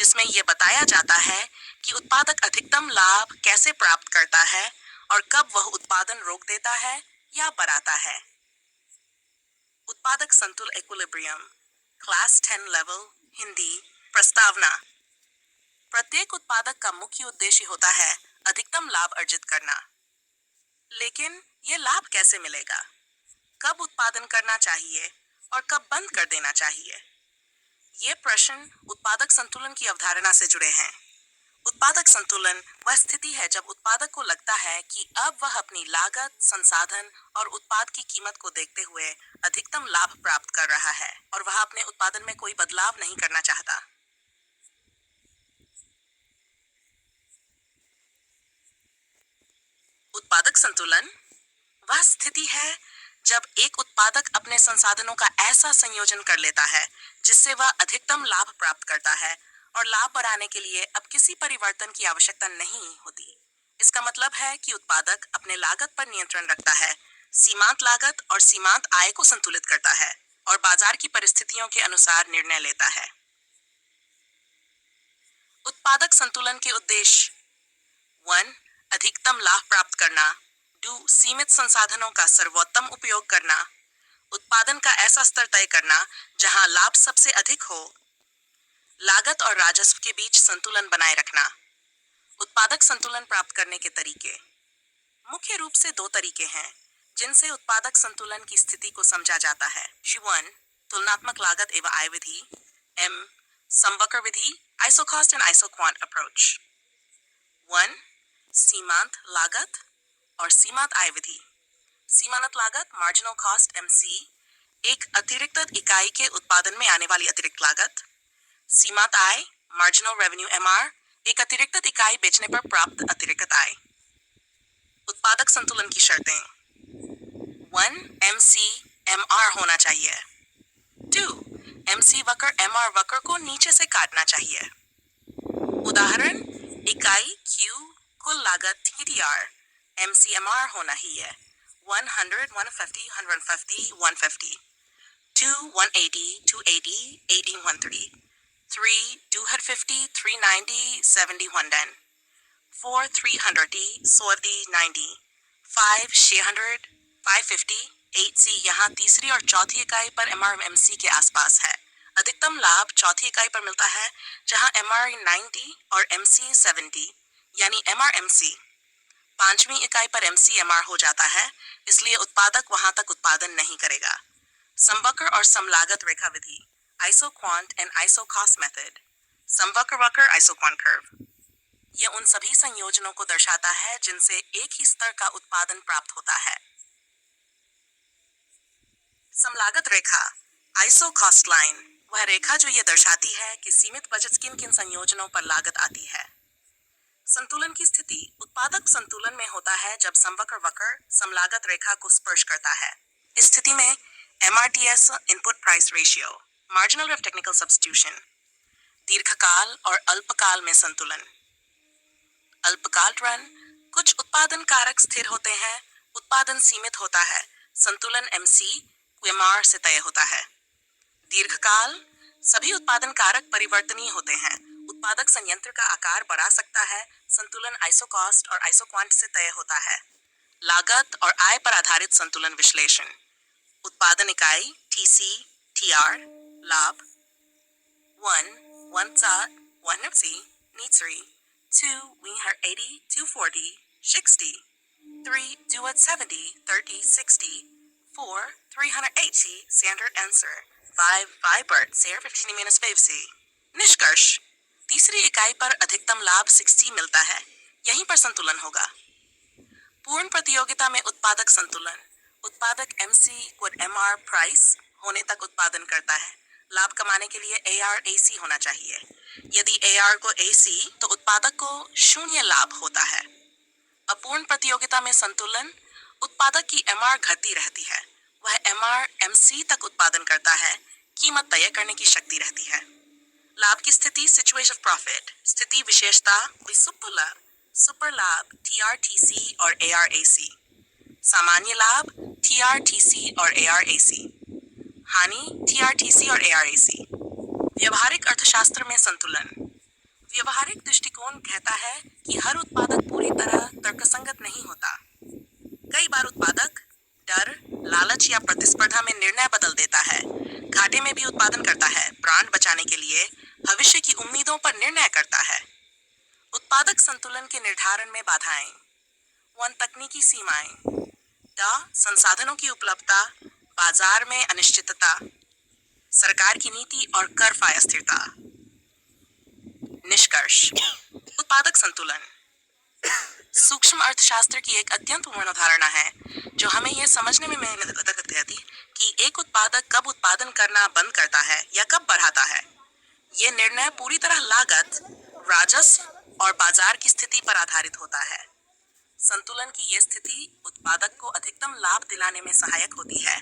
जिसमें यह बताया जाता है कि उत्पादक अधिकतम लाभ कैसे प्राप्त करता है और कब वह उत्पादन रोक देता है या बढ़ाता है। उत्पादक संतुलन इक्विलिब्रियम, क्लास 10 लेवल, हिंदी प्रस्तावना। प्रत्येक उत्पादक का मुख्य उद्देश्य होता है अधिकतम लाभ अर्जित करना। लेकिन यह लाभ कैसे मिलेगा? कब उत्पादन करना चाहिए और कब बंद कर देना चाहिए? ये प्रश्न उत्पादक संतुलन की अवधारणा से जुड़े हैं। उत्पादक संतुलन वह स्थिति है जब उत्पादक को लगता है कि अब वह अपनी लागत, संसाधन और उत्पाद की कीमत को देखते हुए अधिकतम लाभ प्राप्त कर रहा है और वह अपने उत्पादन में कोई बदलाव नहीं करना चाहता। उत्पादक संतुलन वह स्थिति है जब एक उत्पादक अपने संसाधनों का ऐसा संयोजन कर लेता है जिससे वह अधिकतम लाभ प्राप्त करता है और लाभ बढ़ाने के लिए अब किसी परिवर्तन की आवश्यकता नहीं होती। इसका मतलब है कि उत्पादक अपने लागत पर नियंत्रण रखता है, सीमांत लागत और सीमांत आय को संतुलित करता है और बाजार की परिस्थितियों के अनुसार निर्णय लेता है। उत्पादक संतुलन के उद्देश्य: 1. अधिकतम लाभ प्राप्त करना। 2. सीमित संसाधनों का सर्वोत्तम उपयोग करना। उत्पादन का ऐसा स्तर तय करना जहां लाभ सबसे अधिक हो। लागत और राजस्व के बीच संतुलन बनाए रखना। उत्पादक संतुलन प्राप्त करने के तरीके: मुख्य रूप से 2 तरीके हैं जिनसे उत्पादक संतुलन की स्थिति को समझा जाता है। 1. तुलनात्मक लागत एवं आय विधि, M. समवक्र विधि, आइसोकॉस्ट एंड आइसोक्वांट अप्रोच। 1. सीमांत लागत और सीमांत आय विधि। सीमांत लागत, मार्जिनल कॉस्ट MC, एक अतिरिक्त इकाई के उत्पादन में आने वाली अतिरिक्त लागत। सीमांत आय, मार्जिनल रेवेन्यू MR, एक अतिरिक्त इकाई बेचने पर प्राप्त अतिरिक्त आय। उत्पादक संतुलन की शर्तें: 1. MC MR होना चाहिए। 2. MC वक्र MR वक्र को नीचे से काटना चाहिए। उदाहरण: इकाई Q कुल लागत TDR MCMR होना ही है 100, 150, 150, 150। 2. 180, 280, 80, 130। 3. 250, 390, 70, 110। 4. 300, 100, 90। 5. 600, 550, 8C यहाँ तीसरी और चौथी इकाई पर MRMC के आसपास है। अधिकतम लाभ चौथी इकाई पर मिलता है जहां MR 90 और MC 70 यानी MRMC। पांचवी इकाई पर MCMR हो जाता है, इसलिए उत्पादक वहां तक उत्पादन नहीं करेगा। समवक्र और समलागत रेखा विधि, आइसोक्वांट एंड आइसोकॉस्ट मेथड। समवक्र वक्र, आइसोक्वांट कर्व, यह उन सभी संयोजनों को दर्शाता है जिनसे एक ही स्तर का उत्पादन प्राप्त होता है। समलागत रेखा, आइसोकॉस्ट लाइन, वह रेखा जो यह दर्शाती है कि सीमित बजट किन किन संयोजनों पर लागत आती है। संतुलन की स्थिति उत्पादक संतुलन में होता है जब समवक्र वक्र समलागत रेखा को स्पर्श करता है। इस स्थिति में MRTS input price ratio, marginal rate technical substitution. दीर्घकाल और अल्पकाल में संतुलन। अल्पकाल रन, कुछ उत्पादन कारक स्थिर होते हैं, उत्पादन सीमित होता है, संतुलन MC QMR से तय होता है। दीर्घकाल, सभी उत्पादन कारक परिवर्तनीय होते हैं, उत्पादक संयंत्र का आकार बढ़ा सकता है, संतुलन आइसोकॉस्ट और आइसोक्वांट से तय होता है। लागत और आय पर आधारित संतुलन विश्लेषण। उत्पादन इकाई TC TR, लाभ 1 150 150 2 180 240 60 3 270 30 60 4 380 standard answer 5 Bert Sayer 15 minus 5C। निष्कर्ष: तीसरी इकाई पर अधिकतम लाभ 60 मिलता है, यहीं पर संतुलन होगा। पूर्ण प्रतियोगिता में उत्पादक संतुलन, उत्पादक MC = MR प्राइस होने तक उत्पादन करता है। लाभ कमाने के लिए AR AC होना चाहिए। यदि AR को AC तो उत्पादक को शून्य लाभ होता है। अपूर्ण प्रतियोगिता में संतुलन, उत्पादक की MR घटती रहती है, वह MR MC तक उत्पादन करता है, कीमत तय करने की शक्ति रहती है। लाभ की स्थिति सिचुएशन ऑफ प्रॉफिट, स्थिति विशेषता सुपर लाभ TRTC और ARAC, सामान्य लाभ TRTC और ARAC, हानि TRTC और ARAC। व्यवहारिक अर्थशास्त्र में संतुलन, व्यवहारिक दृष्टिकोण कहता है कि हर उत्पादक पूरी तरह तर्कसंगत नहीं होता। कई बार उत्पादक डर, लालच या प्रतिस्पर्धा में निर्णय बदल देता है, घाटे में भी उत्पादन करता है, ब्रांड बचाने के लिए भविष्य की उम्मीदों पर निर्णय करता है। उत्पादक संतुलन के निर्धारण में बाधाएं। 1 तकनीकी सीमाएं। संसाधनों की उपलब्धता, बाजार में अनिश्चितता, सरकार की नीति और कर अस्थिरता। निष्कर्ष। उत्पादक संतुलन सूक्ष्म अर्थशास्त्र की एक अत्यंत पूर्ण अवधारणा है जो हमें यह समझने में मदद करती है कि एक उत्पादक कब उत्पादन करना बंद करता है या कब बढ़ाता है। यह निर्णय पूरी तरह लागत, राजस्व और बाजार की स्थिति पर आधारित होता है। संतुलन की यह स्थिति उत्पादक को अधिकतम लाभ दिलाने में सहायक होती है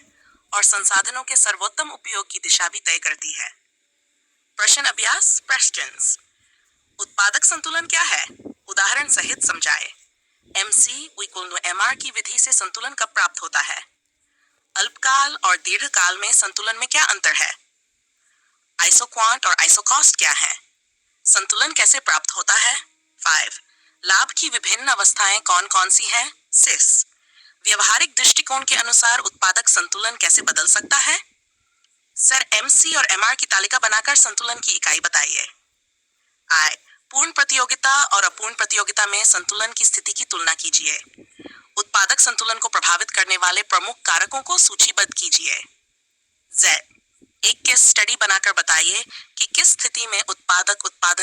और संसाधनों के सर्वोत्तम उपयोग की दिशा भी तय करती है। प्रश्न अभ्यास क्वेश्चंस। उत्पादक संतुलन क्या है? उदाहरण सहित समझाएं। MC=MR की विधि से संतुलन कब प्राप्त होता है? अल्पकाल और दीर्घकाल में संतुलन में क्या अंतर है? आइसोक्वांट और आइसोकॉस्ट क्या है? संतुलन कैसे प्राप्त होता है? 5 लाभ की विभिन्न अवस्थाएं कौन कौन सी हैं? 6 व्यवहारिक दृष्टिकोण के अनुसार उत्पादक संतुलन कैसे बदल सकता है? सर, MC और MR की तालिका बनाकर संतुलन की इकाई बताइए। I पूर्ण प्रतियोगिता और अपूर्ण प्रतियोगिता में संतुलन की स्थिति की तुलना कीजिए। उत्पादक संतुलन को प्रभावित करने वाले प्रमुख कारकों को सूचीबद्ध कीजिए। Z एक केस स्टडी बनाकर बताइए कि किस स्थिति में उत्पादक उत्पादन